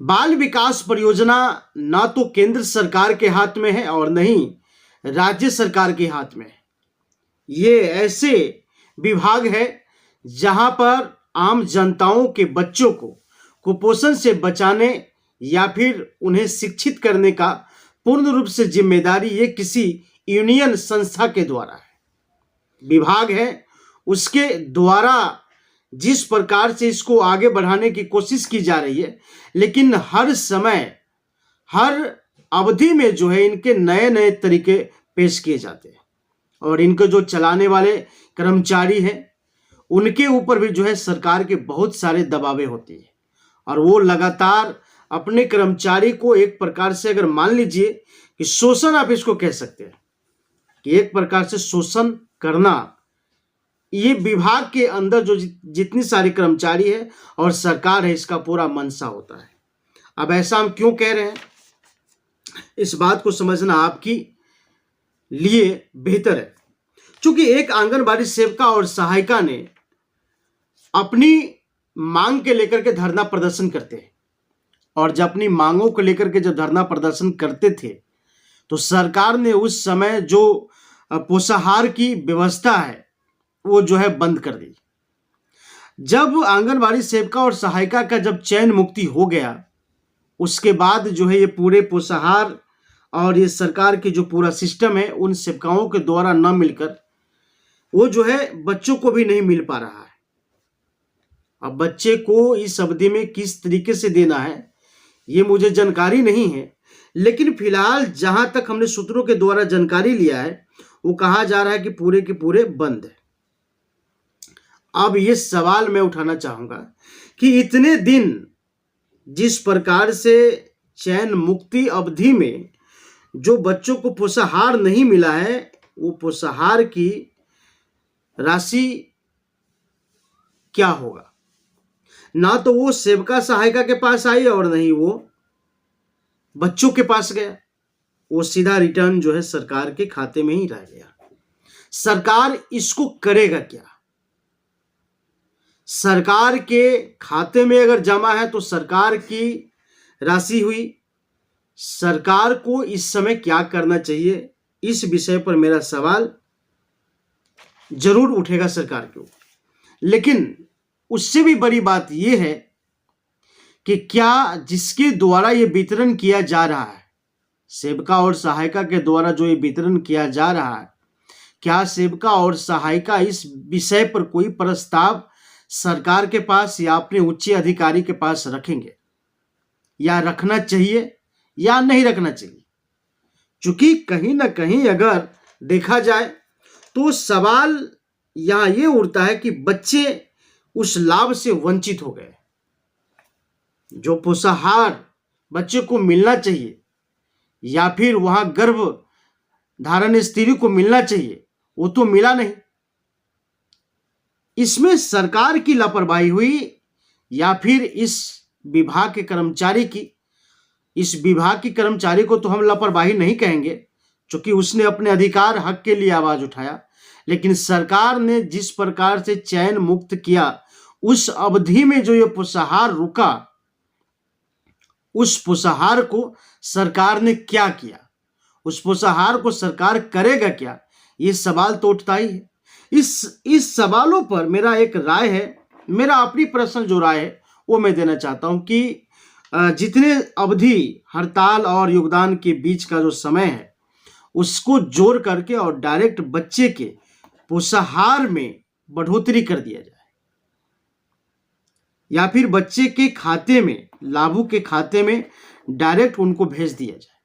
बाल विकास परियोजना ना तो केंद्र सरकार के हाथ में है और न ही राज्य सरकार के हाथ में है। ये ऐसे विभाग है जहां पर आम जनताओं के बच्चों को कुपोषण से बचाने या फिर उन्हें शिक्षित करने का पूर्ण रूप से जिम्मेदारी ये किसी यूनियन संस्था के द्वारा है, विभाग है। उसके द्वारा जिस प्रकार से इसको आगे बढ़ाने की कोशिश की जा रही है, लेकिन हर समय हर अवधि में जो है इनके नए नए तरीके पेश किए जाते हैं और इनके जो चलाने वाले कर्मचारी हैं उनके ऊपर भी जो है सरकार के बहुत सारे दबावें होती है और वो लगातार अपने कर्मचारी को एक प्रकार से, अगर मान लीजिए कि शोषण आप इसको कह सकते हैं कि एक प्रकार से शोषण करना, ये विभाग के अंदर जो जितनी सारी कर्मचारी है और सरकार है इसका पूरा मंशा होता है। अब ऐसा हम क्यों कह रहे हैं, इस बात को समझना आपकी लिए बेहतर है। क्योंकि एक आंगनबाड़ी सेविका और सहायिका ने अपनी मांग के लेकर के धरना प्रदर्शन करते हैं और जब अपनी मांगों को लेकर के जब धरना प्रदर्शन करते थे तो सरकार ने उस समय जो पोषाहार की व्यवस्था है वो जो है बंद कर दी। जब आंगनबाड़ी सेविका और सहायिका का जब चयन मुक्ति हो गया उसके बाद जो है ये पूरे पोषाहार और ये सरकार की जो पूरा सिस्टम है उन सेविकाओं के द्वारा न मिलकर वो जो है बच्चों को भी नहीं मिल पा रहा है। अब बच्चे को इस अवधि में किस तरीके से देना है ये मुझे जानकारी नहीं है, लेकिन फिलहाल जहां तक हमने सूत्रों के द्वारा जानकारी लिया है वो कहा जा रहा है कि पूरे के पूरे बंद है। अब ये सवाल मैं उठाना चाहूंगा कि इतने दिन जिस प्रकार से चयन मुक्ति अवधि में जो बच्चों को पोषाहार नहीं मिला है वो पोषाहार की राशि क्या होगा, ना तो वो सेविका सहायिका के पास आई और नहीं वो बच्चों के पास गया, वो सीधा रिटर्न जो है सरकार के खाते में ही रह गया। सरकार इसको करेगा क्या? सरकार के खाते में अगर जमा है तो सरकार की राशि हुई, सरकार को इस समय क्या करना चाहिए इस विषय पर मेरा सवाल जरूर उठेगा सरकार के ऊपर। लेकिन उससे भी बड़ी बात यह है कि क्या जिसके द्वारा ये वितरण किया जा रहा है, सेविका और सहायिका के द्वारा जो ये वितरण किया जा रहा है, क्या सेविका और सहायिका इस विषय पर कोई प्रस्ताव सरकार के पास या अपने उच्च अधिकारी के पास रखेंगे, या रखना चाहिए या नहीं रखना चाहिए? क्योंकि कहीं ना कहीं अगर देखा जाए तो सवाल यहां ये उठता है कि बच्चे उस लाभ से वंचित हो गए। जो पोषाहार बच्चे को मिलना चाहिए या फिर वहां गर्भ धारण स्त्री को मिलना चाहिए वो तो मिला नहीं। इसमें सरकार की लापरवाही हुई या फिर इस विभाग के कर्मचारी की? इस विभाग की कर्मचारी को तो हम लापरवाही नहीं कहेंगे क्योंकि उसने अपने अधिकार हक के लिए आवाज उठाया, लेकिन सरकार ने जिस प्रकार से चयन मुक्त किया उस अवधि में जो ये पोषाहार रुका, उस पोषाहार को सरकार ने क्या किया, उस पोषाहार को सरकार करेगा क्या, ये सवाल तो उठता ही है। इस सवालों पर मेरा एक राय है, मेरा अपनी पर्सनल जो राय है वो मैं देना चाहता हूं कि जितने अवधि हड़ताल और योगदान के बीच का जो समय है उसको जोड़ करके और डायरेक्ट बच्चे के पोषाहार में बढ़ोतरी कर दिया जाए या फिर बच्चे के खाते में, लाभों के खाते में डायरेक्ट उनको भेज दिया जाए।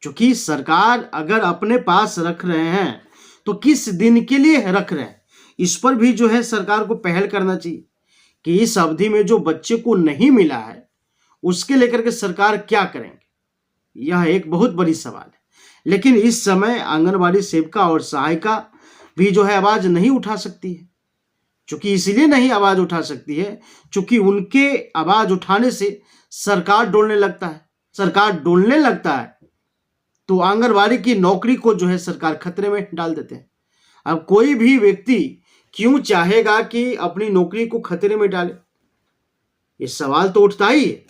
क्योंकि सरकार अगर अपने पास रख रहे हैं तो किस दिन के लिए रख रहे हैं, इस पर भी जो है सरकार को पहल करना चाहिए कि इस अवधि में जो बच्चे को नहीं मिला है उसके लेकर के सरकार क्या करेंगे, यह एक बहुत बड़ी सवाल है। लेकिन इस समय आंगनबाड़ी सेविका और सहायिका भी जो है आवाज नहीं उठा सकती है। क्योंकि इसलिए नहीं आवाज उठा सकती है क्योंकि उनके आवाज उठाने से सरकार डोलने लगता है। सरकार डोलने लगता है तो आंगनबाड़ी की नौकरी को जो है सरकार खतरे में डाल देते हैं। अब कोई भी व्यक्ति क्यों चाहेगा कि अपनी नौकरी को खतरे में डाले, ये सवाल तो उठता ही है।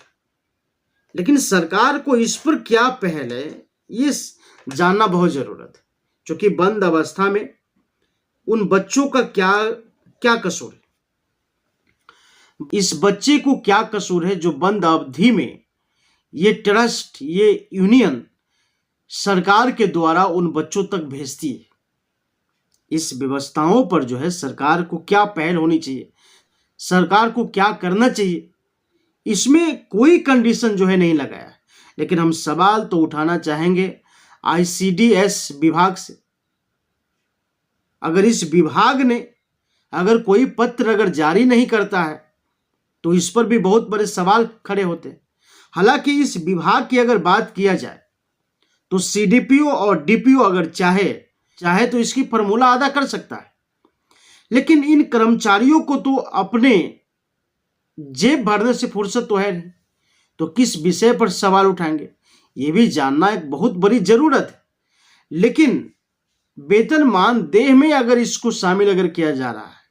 लेकिन सरकार को इस पर क्या पहल है, ये जानना बहुत जरूरत है, क्योंकि बंद अवस्था में उन बच्चों का क्या क्या कसूर है। इस बच्चे को क्या कसूर है जो बंद अवधि में ये ट्रस्ट, ये यूनियन सरकार के द्वारा उन बच्चों तक भेजती है। इस व्यवस्थाओं पर जो है सरकार को क्या पहल होनी चाहिए, सरकार को क्या करना चाहिए, इसमें कोई कंडीशन जो है नहीं लगाया है। लेकिन हम सवाल तो उठाना चाहेंगे आईसीडीएस विभाग से। अगर इस विभाग ने अगर कोई पत्र अगर जारी नहीं करता है तो इस पर भी बहुत बड़े सवाल खड़े होते हैं। हालांकि इस विभाग की अगर बात किया जाए तो सीडीपीओ और डीपीओ अगर चाहे तो इसकी फॉर्मूला अदा कर सकता है, लेकिन इन कर्मचारियों को तो अपने जेब भरने से फुर्सत तो है नहीं, तो किस विषय पर सवाल उठाएंगे ये भी जानना एक बहुत बड़ी जरूरत है। लेकिन वेतन मानदेय में अगर इसको शामिल अगर किया जा रहा है